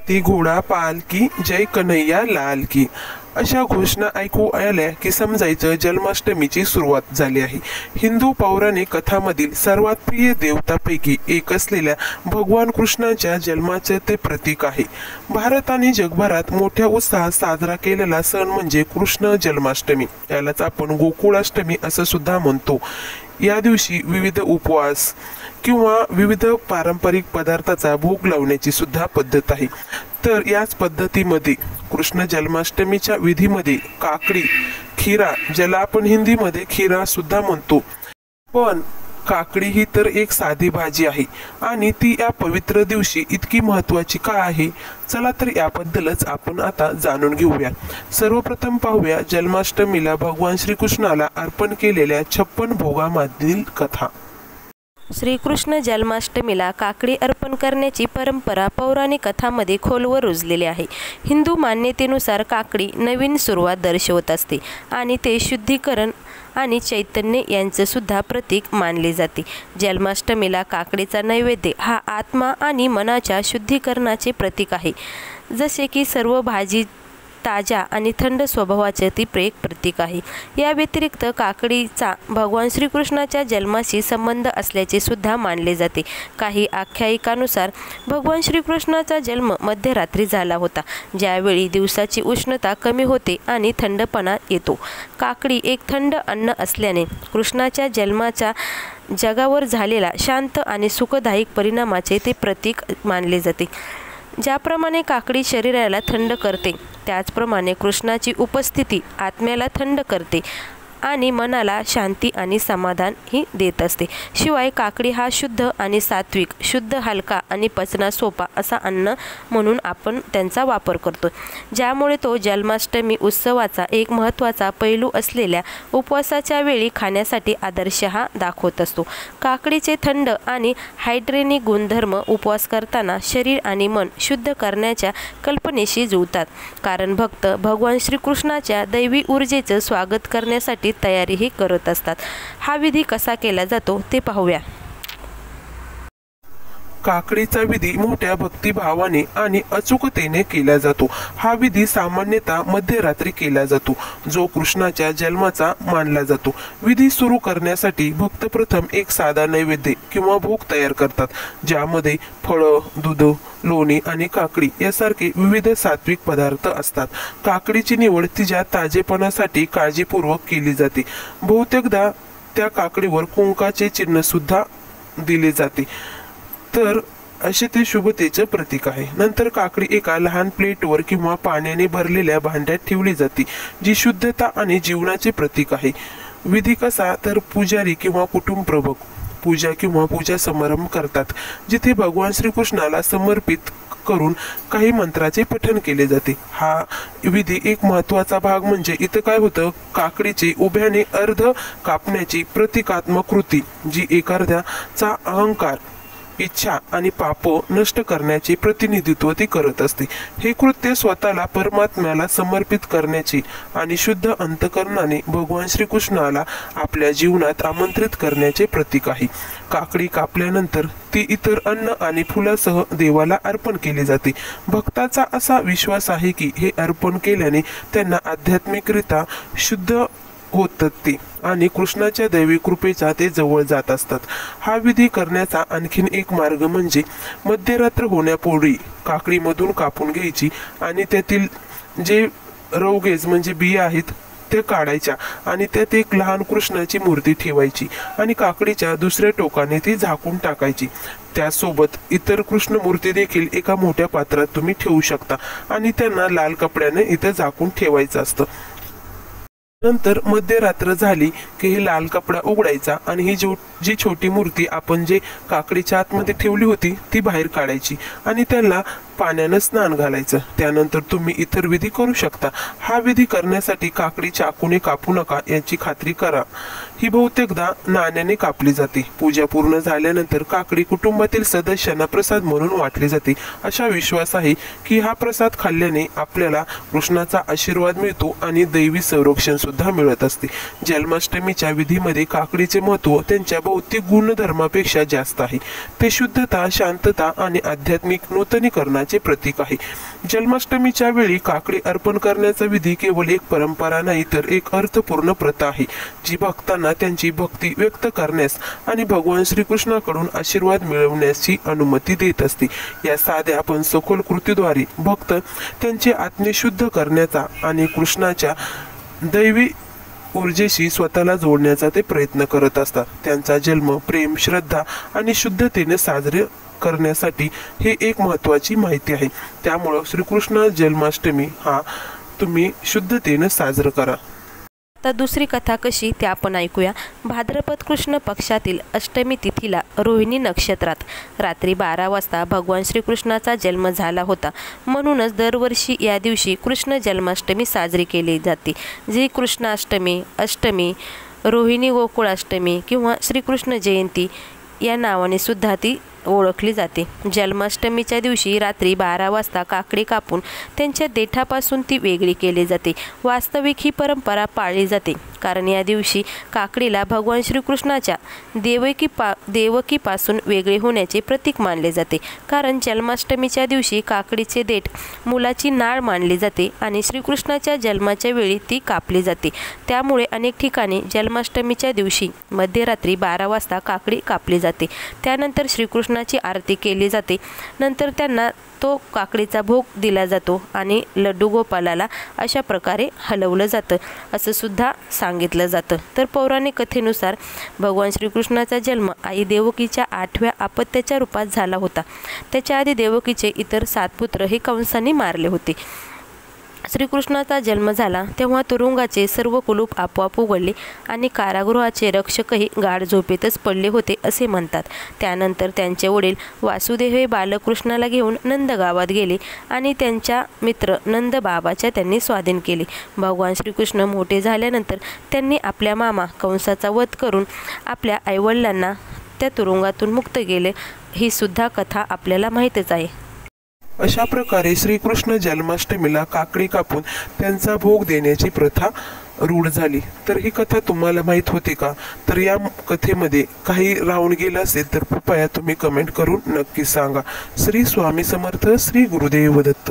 हाती घोडा पाल की, जय कन्हैया लाल की, अशा घोषणा ऐकू आल्या की समजायचं जन्माष्टमीची सुरुवात झाली आहे। हिंदू पौराणिक कथांमधील सर्वात प्रिय देवतांपैकी एक असलेल्या भगवान कृष्णाच्या जन्माचे ते प्रतीक आहे। भारत आणि जगभरात मोठ्या उत्साहात साजरा केलेला सण म्हणजे कृष्ण जन्माष्टमी। यालाच आपण गोकुळाष्टमी असं सुद्धा म्हणतो। या दिवशी विविध उपवास किंवा विविध पारंपरिक पदार्थाचा भोग लावण्याची सुद्धा पद्धत आहे। तर याच पद्धतीमध्ये कृष्ण जन्माष्टमीच्या विधीमध्ये काकडी, खीरा, ज्याला आपण हिंदीमध्ये खीरा सुद्धा म्हणतो, पण काकडी ही तर एक साधी भाजी आहे आणि ती या पवित्र दिवशी इतकी महत्त्वाची का आहे? चला तर याबद्दलच आपण आता जाणून घेऊया। सर्वप्रथम पाहूया जन्माष्टमीला भगवान श्रीकृष्णाला अर्पण केलेल्या 56 भोगामधील कथा। श्रीकृष्ण जन्माष्टमीला काकडी अर्पण करण्याची परंपरा पौराणिक कथांमध्ये खोलवर रुजलेली आहे। हिंदू मान्यतेनुसार काकडी नवीन सुरुवात दर्शवत असते आणि ते शुद्धीकरण आणि चैतन्य यांचे सुद्धा प्रतीक मानले जाते। जन्माष्टमीला काकडीचा नैवेद्य हा आत्मा आणि मनाच्या शुद्धीकरणाचे प्रतीक आहे। जसे की सर्व भाजी ताजा आणि थंड स्वभावाचे ती एक प्रतीक आहे। या व्यतिरिक्त काकडीचा भगवान श्रीकृष्णाच्या जन्माशी संबंध असल्याचे सुद्धा मानले जाते। काही आख्यायिकानुसार भगवान श्रीकृष्णाचा जन्म मध्यरात्री झाला होता, ज्यावेळी दिवसाची उष्णता कमी होते आणि थंडपणा येतो। काकडी एक थंड अन्न असल्याने कृष्णाच्या जन्माच्या जगावर झालेला शांत आणि सुखदायक परिणामाचे ते प्रतीक मानले जाते। ज्याप्रमाणे काकडी शरीराला थंड करते, त्याचप्रमाणे कृष्णाची उपस्थिती आत्म्याला थंड करते आणि मनाला शांती आणि समाधान ही देत असते। शिवाय काकडी हा शुद्ध आणि सात्विक, शुद्ध, हलका आणि पचना सोपा असा अन्न म्हणून आपण त्यांचा वापर करतो, ज्यामुळे तो जन्माष्टमी उत्सवाचा एक महत्त्वाचा पैलू असलेल्या उपवासाच्या वेळी खाण्यासाठी आदर्श हा दाखवत असतो। काकडीचे थंड आणि हायड्रेनिक गुणधर्म उपवास करताना शरीर आणि मन शुद्ध करण्याच्या कल्पनेशी जुळतात, कारण भक्त भगवान श्रीकृष्णाच्या दैवी ऊर्जेचं स्वागत करण्यासाठी तयारीही करत असतात। हा विधी कसा केला जातो ते पाहूया। काकडीचा विधी मोठ्या भक्तिभावाने आणि अचूकतेने केला जातो। हा विधी सामान्यतः मध्यरात्री केला जातो, जो कृष्णाच्या जन्माचा मानला जातो। विधी सुरू करण्यासाठी भक्त प्रथम एक साधा नैवेद्य किंवा भोग तयार करतात, ज्यामध्ये फळं, दूध, लोणी आणि काकडी यासारखे विविध सात्विक पदार्थ असतात। काकडीची निवड तिच्या ताजेपणासाठी काळजीपूर्वक केली जाते। बहुतेकदा त्या काकडीवर कुंकाचे चिन्ह सुद्धा दिले जाते, तर असे ते शुभतेचे प्रतीक आहे। नंतर काकडी एका लहान प्लेटवर किंवा पाण्याने भरलेल्या भांड्यात ठेवली जाते, जी शुद्धता आणि जीवनाचे प्रतीक आहे। विधी कसा तर पुजारी किंवा कुटुंब प्रमुख पूजा किंवा पूजा समारंभ करतात, जिथे भगवान श्रीकृष्णाला समर्पित करून काही मंत्राचे पठण केले जाते। हा विधी एक महत्त्वाचा भाग म्हणजे इथं काय होतं, काकडीचे उभ्याने अर्ध कापण्याची प्रतिकात्मक कृती, जी एखाद्याचा अहंकार, इच्छा आणि पाप नष्ट करण्याचे प्रतिनिधित्व ती करत असते। हे कृत्य स्वतःला परमात्म्याला समर्पित करण्याचे आणि शुद्ध अंतःकरणाने भगवान श्रीकृष्णाला आपल्या जीवनात आमंत्रित करण्याचे प्रतीक आहे। काकडी कापल्यानंतर ती इतर अन्न आणि फुलासह देवाला अर्पण केली जाते। भक्ताचा असा विश्वास आहे की हे अर्पण केल्याने त्यांना आध्यात्मिकरित्या शुद्ध होतात ते आणि कृष्णाच्या दैवी कृपेचा ते जवळ जात असतात। हा विधी करण्याचा आणखीन एक मार्ग म्हणजे मध्यरात्र होण्यापूर्वी काकडी मधून कापून घ्यायची आणि त्यातील जे रवगेज म्हणजे बिया आहेत ते काढायच्या आणि त्यात एक लहान कृष्णाची मूर्ती ठेवायची आणि काकडीच्या दुसऱ्या टोकाने ती झाकून टाकायची। त्यासोबत इतर कृष्ण मूर्ती देखील एका मोठ्या पात्रात तुम्ही ठेवू शकता आणि त्यांना लाल कपड्याने इथे झाकून ठेवायचं असतं। नंतर मध्यरात्र झाली की हे लाल कपडा उघडायचा आणि ही जी छोटी मूर्ती आपण जे काकडीच्या आतमध्ये ठेवली होती ती बाहेर काढायची आणि त्याला पाण्याने स्नान घालायचं। त्यानंतर तुम्ही इतर विधी करू शकता। हा विधी करण्यासाठी काकडी चाकूने कापू नका याची खात्री करा। ही बहुतेकदा नाण्याने कापली जाते। पूजा पूर्ण झाल्यानंतर काकडी कुटुंबातील सदस्यांना प्रसाद म्हणून वाटली जाते। अशा विश्वास आहे की हा प्रसाद खाल्ल्याने आपल्याला कृष्णाचा आशीर्वाद मिळतो आणि दैवी संरक्षण सुद्धा मिळत असते। जन्माष्टमीच्या विधीमध्ये काकडीचे महत्त्व त्यांच्या भौतिक गुणधर्मापेक्षा जास्त आहे। ते शुद्धता, शांतता आणि आध्यात्मिक नूतनीकरणाचे प्रेमाचे प्रतीक आहे. जन्माष्टमीच्या वेळी काकडी अर्पण करण्याचा विधी केवळ एक परंपरा नाही तर एक अर्थपूर्ण प्रथा आहे, जी भक्तांना त्यांची भक्ती व्यक्त करण्यास आणि भगवान श्रीकृष्णाकडून आशीर्वाद मिळवण्याची अनुमती देत असते. या साध्या पण सखोल कृतीद्वारे भक्त त्यांचे आत्मे शुद्ध करण्याचा आणि कृष्णाच्या दैवी ऊर्जेशी स्वतःला जोडण्याचा ते प्रयत्न करत असतात. त्यांचा जन्म प्रेम, श्रद्धा आणि शुद्धतेने साजरे करण्यासाठी हे एक महत्त्वाची माहिती आहे. त्यामुळं श्रीकृष्ण जन्माष्टमी हा तुम्ही शुद्धतेने साजरं करा. आता दुसरी कथा कशी ते आपण ऐकूया. भाद्रपद कृष्ण पक्षातील अष्टमी तिथीला रोहिणी नक्षत्रात रात्री 12 वाजता भगवान श्रीकृष्णाचा जन्म झाला होता. म्हणूनच दरवर्षी या दिवशी कृष्ण जन्माष्टमी साजरी केली जाते, जी कृष्णाष्टमी, अष्टमी, रोहिणी गोकुळाष्टमी किंवा श्रीकृष्ण जयंती या नावाने सुद्धा ती ओळखली जाते. जन्माष्टमीच्या दिवशी रात्री 12 वाजता काकडी कापून त्यांच्या देठापासून ती वेगळी केली जाते. वास्तविक ही परंपरा पाळली जाते कारण या दिवशी काकडीला भगवान श्रीकृष्णाच्या देवकीपासून वेगळे होण्याचे प्रतीक मानले जाते. कारण जन्माष्टमीच्या दिवशी काकडीचे देठ मुलाची नाळ मानली जाते आणि श्रीकृष्णाच्या जन्माच्या वेळी ती कापली जाते. त्यामुळे अनेक ठिकाणी जन्माष्टमीच्या दिवशी मध्यरात्री 12 वाजता काकडी कापली जाते. त्यानंतर श्रीकृष्णाची आरती केली जाते. नंतर त्यांना तो काकडीचा भोग दिला जातो आणि लड्डू गोपालाला अशा प्रकारे हलवलं जातं असं सुद्धा सांगितलं जातं. तर पौराणिक कथेनुसार भगवान श्रीकृष्णाचा जन्म आई देवकीच्या 8व्या अपत्याच्या रूपात झाला होता. त्याच्या आधी देवकीचे इतर 7 पुत्र हे कंसाने मारले होते. श्रीकृष्णाचा जन्म झाला तेव्हा तुरुंगाचे सर्व कुलूप आपोआप उघडले आणि कारागृहाचे रक्षकही गाढ झोपेतच पडले होते असे म्हणतात. त्यानंतर त्यांचे वडील वासुदेव हे बालकृष्णाला घेऊन नंद गावात गेले आणि त्यांच्या मित्र नंद बाबाच्या त्यांनी स्वाधीन केले. भगवान श्रीकृष्ण मोठे झाल्यानंतर त्यांनी आपल्या मामा कंसाचा वध करून आपल्या आईवडिलांना त्या तुरुंगातून मुक्त केले. ही सुद्धा कथा आपल्याला माहीतच आहे. अशा प्रकारे श्रीकृष्ण जन्माष्टमीला काकडी कापून त्यांचा भोग देण्याची प्रथा रूढ झाली. तर ही कथा तुम्हाला माहीत होती का? तर या कथेमध्ये काही राहून गेलं असेल तर कृपया तुम्ही कमेंट करून नक्की सांगा. श्री स्वामी समर्थ. श्री गुरुदेव दत्त.